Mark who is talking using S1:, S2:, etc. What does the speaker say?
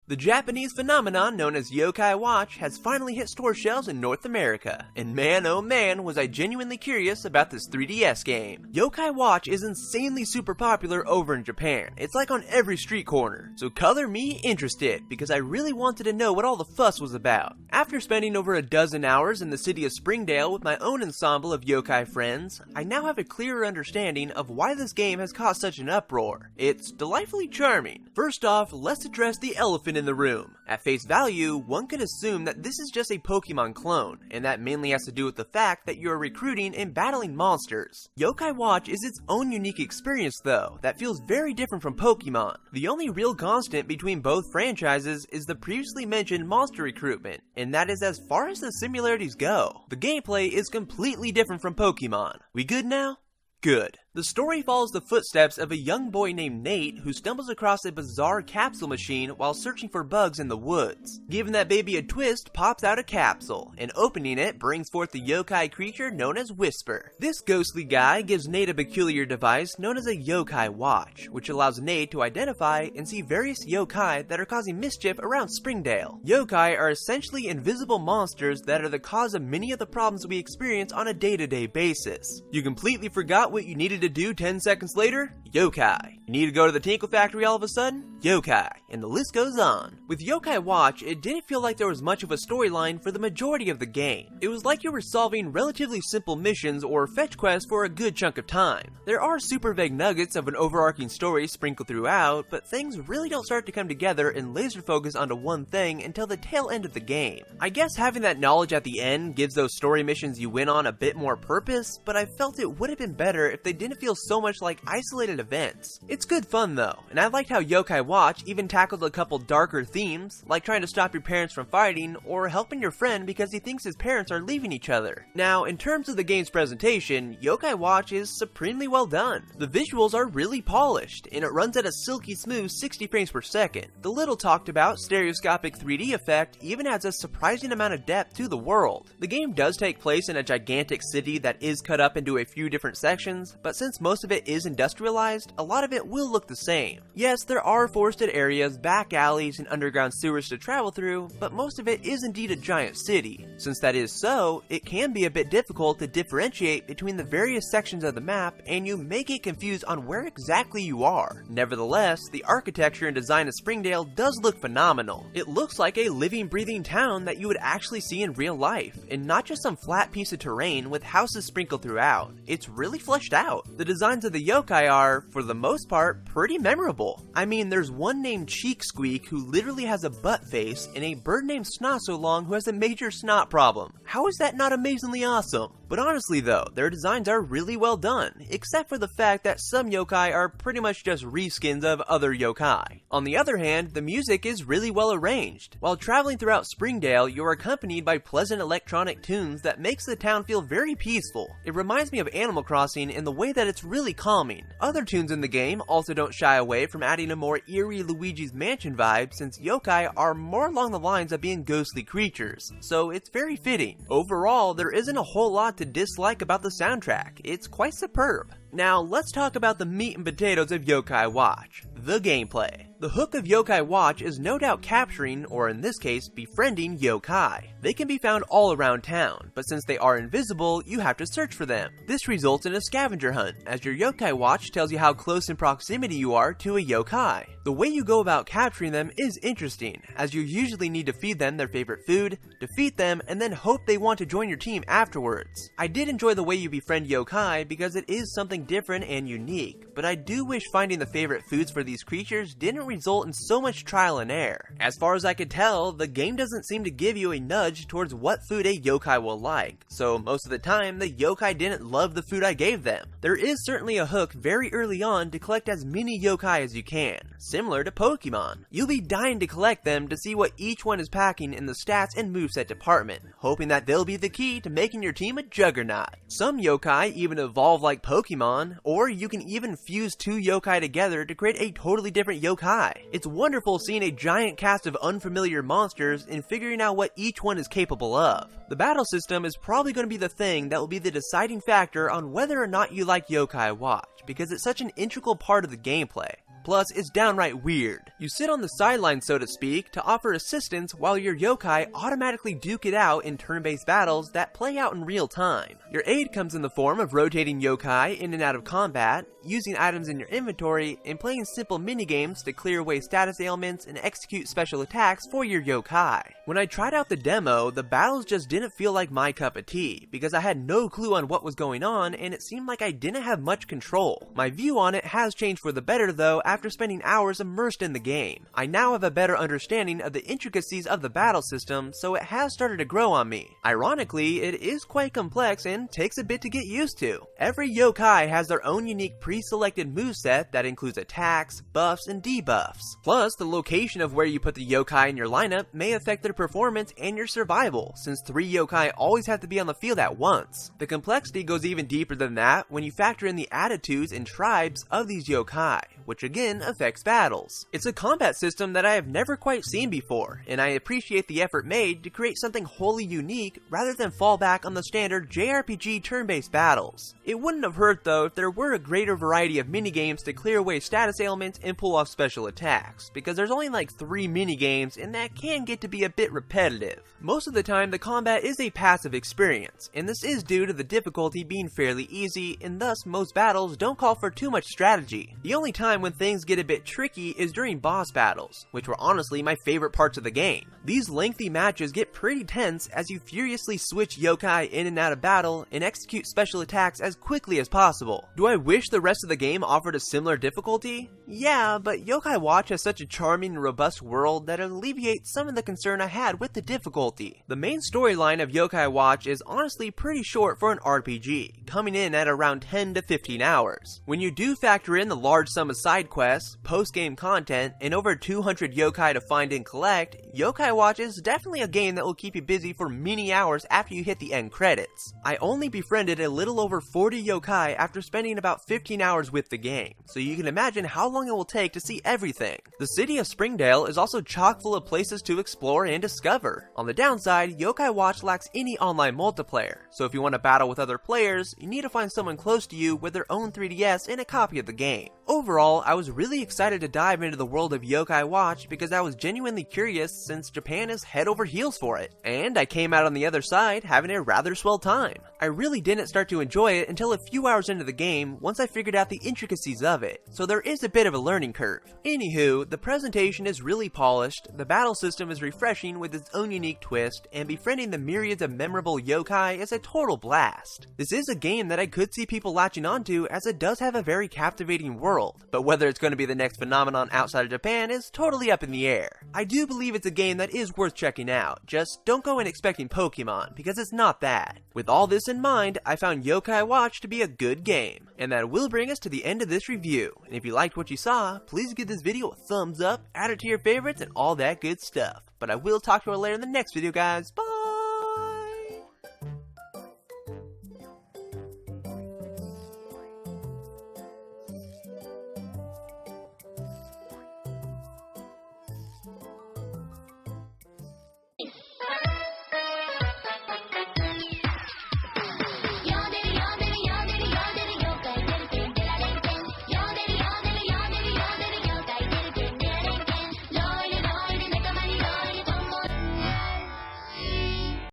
S1: The Japanese phenomenon known as Yokai Watch has finally hit store shelves in North America, and man oh man was I genuinely curious about this 3DS game. Yokai Watch is insanely super popular over in Japan. It's like on every street corner, so color me interested because I really wanted to know what all the fuss was about. After spending over a dozen hours in the city of Springdale with my own ensemble of yokai friends, I now have a clearer understanding of why this game has caused such an uproar. It's delightfully charming. First off, let's address the elephant in the room. At face value, one could assume that this is just a Pokemon clone, and that mainly has to do with the fact that you are recruiting and battling monsters. Yokai Watch is its own unique experience though, that feels very different from Pokemon. The only real constant between both franchises is the previously mentioned monster recruitment, and that is as far as the similarities go. The gameplay is completely different from Pokemon. We good now? Good. The story follows the footsteps of a young boy named Nate who stumbles across a bizarre capsule machine while searching for bugs in the woods. Giving that baby a twist, pops out a capsule, and opening it brings forth the yokai creature known as Whisper. This ghostly guy gives Nate a peculiar device known as a yokai watch, which allows Nate to identify and see various yokai that are causing mischief around Springdale. Yokai are essentially invisible monsters that are the cause of many of the problems we experience on a day-to-day basis. You completely forgot what you needed to do 10 seconds later? Yokai. You need to go to the Tinkle Factory all of a sudden? Yokai. And the list goes on. With Yokai Watch, it didn't feel like there was much of a storyline for the majority of the game. It was like you were solving relatively simple missions or fetch quests for a good chunk of time. There are super vague nuggets of an overarching story sprinkled throughout, but things really don't start to come together and laser focus onto one thing until the tail end of the game. I guess having that knowledge at the end gives those story missions you win on a bit more purpose, but I felt it would have been better if they didn't feel so much like isolated events. It's good fun though, and I liked how Yokai Watch even tackled a couple darker themes, like trying to stop your parents from fighting, or helping your friend because he thinks his parents are leaving each other. Now, in terms of the game's presentation, Yokai Watch is supremely well done. The visuals are really polished, and it runs at a silky smooth 60 frames per second. The little talked about stereoscopic 3D effect even adds a surprising amount of depth to the world. The game does take place in a gigantic city that is cut up into a few different sections, but since most of it is industrialized, a lot of it will look the same. Yes, there are forested areas, back alleys, and underground sewers to travel through, but most of it is indeed a giant city. Since that is so, it can be a bit difficult to differentiate between the various sections of the map, and you may get confused on where exactly you are. Nevertheless, the architecture and design of Springdale does look phenomenal. It looks like a living, breathing town that you would actually see in real life, and not just some flat piece of terrain with houses sprinkled throughout. It's really fleshed out. The designs of the yokai are, for the most part, pretty memorable. I mean, there's one named Cheek Squeak who literally has a butt face, and a bird named Snot So Long who has a major snot problem. How is that not amazingly awesome? But honestly though, their designs are really well done, except for the fact that some yokai are pretty much just reskins of other yokai. On the other hand, the music is really well arranged. While traveling throughout Springdale, you're accompanied by pleasant electronic tunes that makes the town feel very peaceful. It reminds me of Animal Crossing in the way that it's really calming. Other tunes in the game also don't shy away from adding a more eerie Luigi's Mansion vibe, since yokai are more along the lines of being ghostly creatures, so it's very fitting. Overall, there isn't a whole lot to dislike about the soundtrack. It's quite superb. Now, let's talk about the meat and potatoes of Yokai Watch, the gameplay. The hook of Yokai Watch is no doubt capturing, or in this case, befriending yokai. They can be found all around town, but since they are invisible, you have to search for them. This results in a scavenger hunt, as your Yokai Watch tells you how close in proximity you are to a yokai. The way you go about capturing them is interesting, as you usually need to feed them their favorite food, defeat them, and then hope they want to join your team afterwards. I did enjoy the way you befriend yokai because it is something different and unique, but I do wish finding the favorite foods for these creatures didn't result in so much trial and error. As far as I could tell, the game doesn't seem to give you a nudge towards what food a yokai will like, so most of the time the yokai didn't love the food I gave them. There is certainly a hook very early on to collect as many yokai as you can, similar to Pokemon. You'll be dying to collect them to see what each one is packing in the stats and moveset department, hoping that they'll be the key to making your team a juggernaut. Some yokai even evolve like Pokemon, or you can even fuse two yokai together to create a totally different yokai. It's wonderful seeing a giant cast of unfamiliar monsters and figuring out what each one is capable of. The battle system is probably going to be the thing that will be the deciding factor on whether or not you like Yokai Watch, because it's such an integral part of the gameplay. plus is downright weird. You sit on the sideline, so to speak, to offer assistance while your yokai automatically duke it out in turn-based battles that play out in real time. Your aid comes in the form of rotating yokai in and out of combat, using items in your inventory, and playing simple minigames to clear away status ailments and execute special attacks for your yokai. When I tried out the demo, the battles just didn't feel like my cup of tea, because I had no clue on what was going on and it seemed like I didn't have much control. My view on it has changed for the better though after spending hours immersed in the game. I now have a better understanding of the intricacies of the battle system, so it has started to grow on me. Ironically, it is quite complex and takes a bit to get used to. Every yokai has their own unique pre-selected moveset that includes attacks, buffs, and debuffs. Plus, the location of where you put the yokai in your lineup may affect their performance and your survival, since 3 yokai always have to be on the field at once. The complexity goes even deeper than that when you factor in the attitudes and tribes of these yokai, which again affects battles. It's a combat system that I have never quite seen before, and I appreciate the effort made to create something wholly unique rather than fall back on the standard JRPG turn-based battles. It wouldn't have hurt though if there were a greater variety of minigames to clear away status ailments and pull off special attacks, because there's only like 3 minigames and that can get to be a bit repetitive. Most of the time the combat is a passive experience, and this is due to the difficulty being fairly easy, and thus most battles don't call for too much strategy. The only time when things get a bit tricky is during boss battles, which were honestly my favorite parts of the game. These lengthy matches get pretty tense as you furiously switch yokai in and out of battle and execute special attacks as quickly as possible. Do I wish the rest of the game offered a similar difficulty? Yeah, but Yokai Watch has such a charming and robust world that it alleviates some of the concern I had with the difficulty. The main storyline of Yokai Watch is honestly pretty short for an RPG, coming in at around 10 to 15 hours. When you do factor in the large sum of side quests, post-game content, and over 200 yokai to find and collect, Yokai Watch is definitely a game that will keep you busy for many hours after you hit the end credits. I only befriended a little over 40 yokai after spending about 15 hours with the game, so you can imagine how long it will take to see everything. The city of Springdale is also chock full of places to explore and discover. On the downside, Yokai Watch lacks any online multiplayer, so if you want to battle with other players, you need to find someone close to you with their own 3DS and a copy of the game. Overall, I was really excited to dive into the world of Yokai Watch because I was genuinely curious since Japan is head over heels for it, and I came out on the other side having a rather swell time. I really didn't start to enjoy it until a few hours into the game once I figured out the intricacies of it, so there is a bit of a learning curve. Anywho, the presentation is really polished, the battle system is refreshing with its own unique twist, and befriending the myriads of memorable yokai is a total blast. This is a game that I could see people latching onto as it does have a very captivating world, but whether it's going to be the next phenomenon outside of Japan is totally up in the air. I do believe it's a game that is worth checking out, just don't go in expecting Pokemon, because it's not that. With all this in mind, I found Yokai Watch to be a good game, and that will bring us to the end of this review. And if you liked what you saw, please give this video a thumbs up, add it to your favorites, and all that good stuff. But I will talk to you later in the next video, guys. Bye!